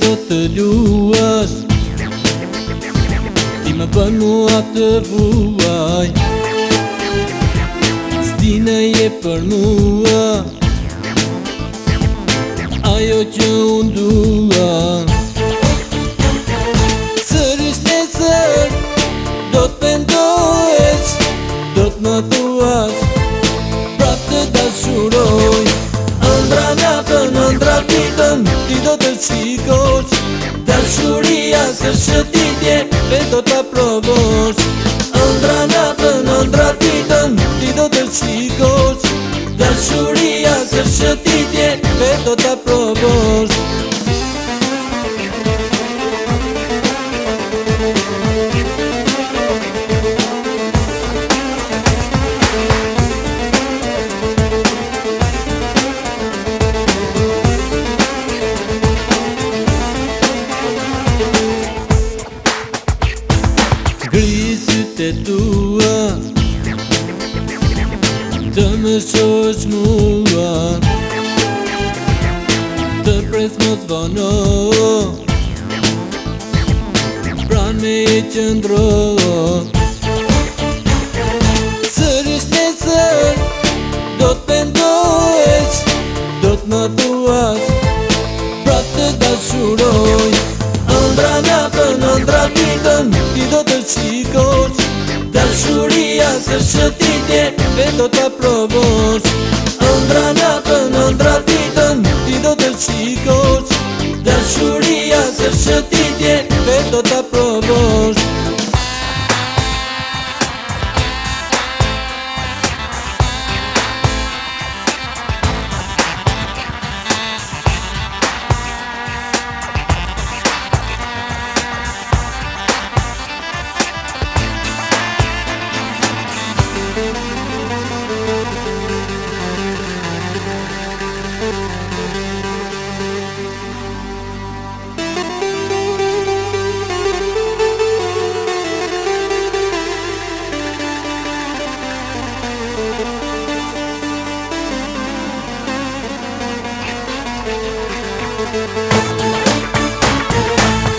do të luash, ti më bën mua të vuaj. S'dine je për mua ajo që unë dua. Sërish nesër do të pendohesh, do të më thuash prap të dashuroj. Ëndra natën, ëndra ditën, ti do të shikosh. Dashuria së shëtitje, vetë do të provosh. Ëndra natën, ëndra ditën, ti do të shikosh. Dashuria së shëtitje, vetë do të provosh. Sytë tua të më shosh mua, të pres mos vono, pran me e qëndro. Sërish nesër do të pendohesh, do të më thuash prap të dashuroj. Ëndra natën, ëndra ditën, ti do të shikosh. Dashuria së shëtitje, vetë do të provosh. Ëndra natën, ëndra ditën, ti do të shikosh. Dashuria së shëtitje, vetë do të provosh.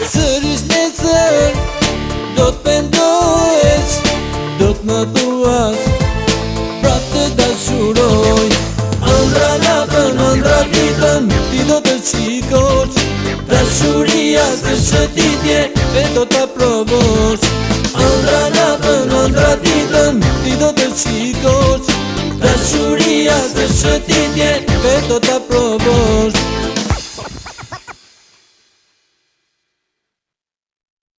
Sërish nesër do të pendohesh, do të më thuash prap të dashuroj. Ëndra natën, ëndra ditën, ti do të shikosh. Dashuria së shëtitje, vetë do të provosh. Ëndra natën, ëndra ditën, ti do të shikosh. Dashuria së shëtitje, vetë do të provosh.